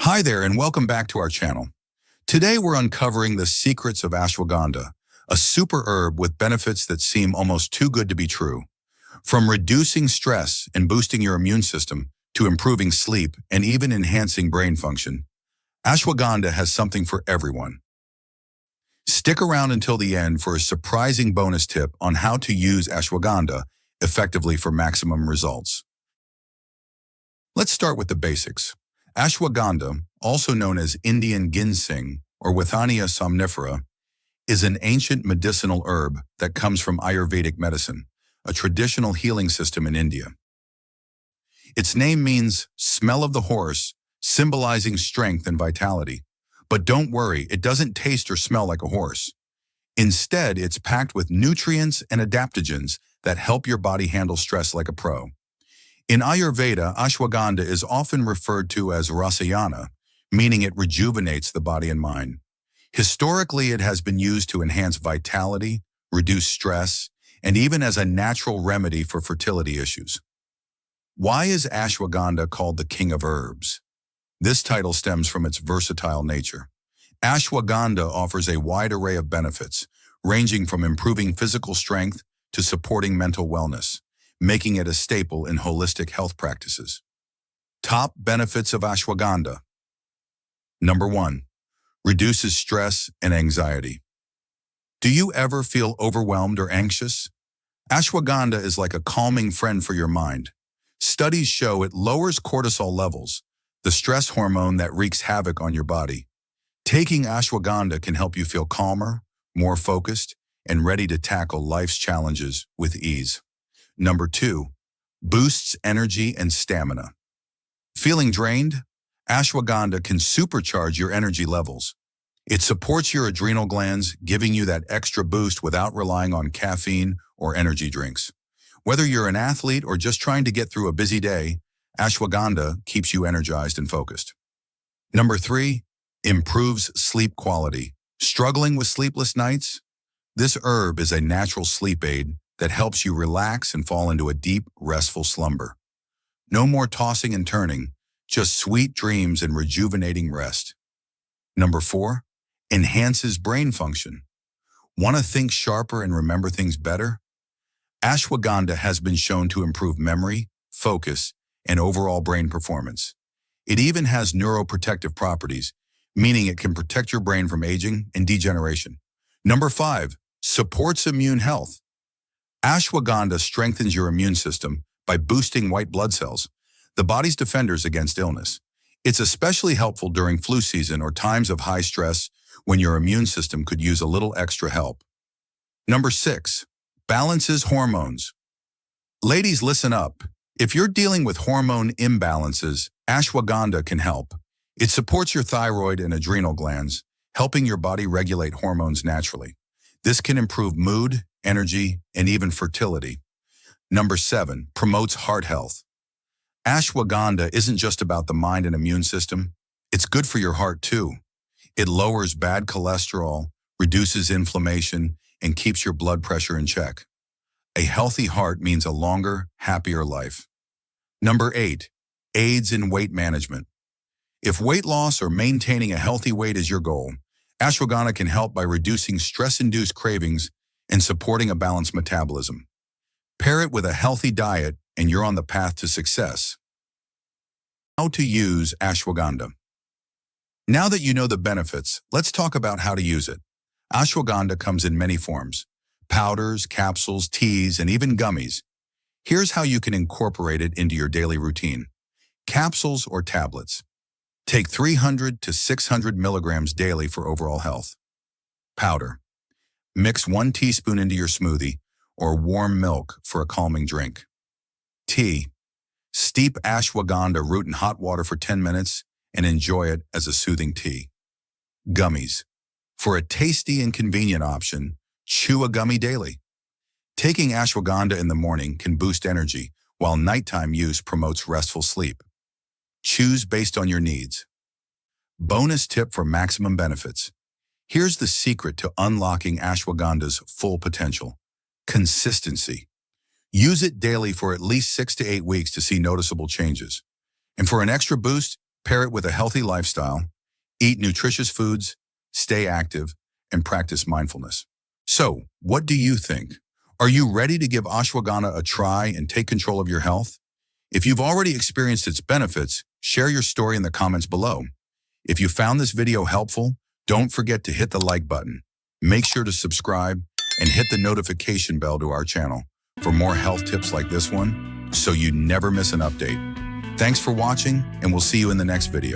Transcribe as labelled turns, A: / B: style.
A: Hi there and welcome back to our channel. Today we're uncovering the secrets of ashwagandha, a super herb with benefits that seem almost too good to be true. From reducing stress and boosting your immune system to improving sleep and even enhancing brain function, ashwagandha has something for everyone. Stick around until the end for a surprising bonus tip on how to use ashwagandha effectively for maximum results. Let's start with the basics. Ashwagandha, also known as Indian ginseng or Withania somnifera, is an ancient medicinal herb that comes from Ayurvedic medicine, a traditional healing system in India. Its name means smell of the horse, symbolizing strength and vitality. But don't worry, it doesn't taste or smell like a horse. Instead, it's packed with nutrients and adaptogens that help your body handle stress like a pro. In Ayurveda, ashwagandha is often referred to as rasayana, meaning it rejuvenates the body and mind. Historically, it has been used to enhance vitality, reduce stress, and even as a natural remedy for fertility issues. Why is ashwagandha called the king of herbs? This title stems from its versatile nature. Ashwagandha offers a wide array of benefits, ranging from improving physical strength to supporting mental wellness, making it a staple in holistic health practices. Top benefits of ashwagandha. Number 1. Reduces stress and anxiety. Do you ever feel overwhelmed or anxious? Ashwagandha is like a calming friend for your mind. Studies show it lowers cortisol levels, the stress hormone that wreaks havoc on your body. Taking ashwagandha can help you feel calmer, more focused, and ready to tackle life's challenges with ease. Number 2, boosts energy and stamina. Feeling drained? Ashwagandha can supercharge your energy levels. It supports your adrenal glands, giving you that extra boost without relying on caffeine or energy drinks. Whether you're an athlete or just trying to get through a busy day, ashwagandha keeps you energized and focused. Number 3, improves sleep quality. Struggling with sleepless nights? This herb is a natural sleep aid that helps you relax and fall into a deep, restful slumber. No more tossing and turning, just sweet dreams and rejuvenating rest. Number 4, enhances brain function. Want to think sharper and remember things better? Ashwagandha has been shown to improve memory, focus, and overall brain performance. It even has neuroprotective properties, meaning it can protect your brain from aging and degeneration. Number 5, supports immune health. Ashwagandha strengthens your immune system by boosting white blood cells, the body's defenders against illness. It's especially helpful during flu season or times of high stress when your immune system could use a little extra help. Number 6, balances hormones. Ladies, listen up. If you're dealing with hormone imbalances, ashwagandha can help. It supports your thyroid and adrenal glands, helping your body regulate hormones naturally. This can improve mood, energy, and even fertility. Number 7, promotes heart health. Ashwagandha isn't just about the mind and immune system. It's good for your heart too. It lowers bad cholesterol, reduces inflammation, and keeps your blood pressure in check. A healthy heart means a longer, happier life. Number 8, aids in weight management. If weight loss or maintaining a healthy weight is your goal, ashwagandha can help by reducing stress-induced cravings and supporting a balanced metabolism. Pair it with a healthy diet and you're on the path to success. How to use ashwagandha. Now that you know the benefits, let's talk about how to use it. Ashwagandha comes in many forms: powders, capsules, teas, and even gummies. Here's how you can incorporate it into your daily routine. Capsules or tablets. Take 300 to 600 milligrams daily for overall health. Powder. Mix 1 teaspoon into your smoothie or warm milk for a calming drink. Tea. Steep ashwagandha root in hot water for 10 minutes and enjoy it as a soothing tea. Gummies. For a tasty and convenient option, chew a gummy daily. Taking ashwagandha in the morning can boost energy, while nighttime use promotes restful sleep. Choose based on your needs. Bonus tip for maximum benefits. Here's the secret to unlocking ashwagandha's full potential: consistency. Use it daily for at least 6 to 8 weeks to see noticeable changes. And for an extra boost, Pair it with a healthy lifestyle, eat nutritious foods, stay active, and practice mindfulness. So, what do you think? Are you ready to give ashwagandha a try and take control of your health? If you've already experienced its benefits, share your story in the comments below. If you found this video helpful, don't forget to hit the like button. Make sure to subscribe and hit the notification bell to our channel for more health tips like this one, so you never miss an update. Thanks for watching, and we'll see you in the next video.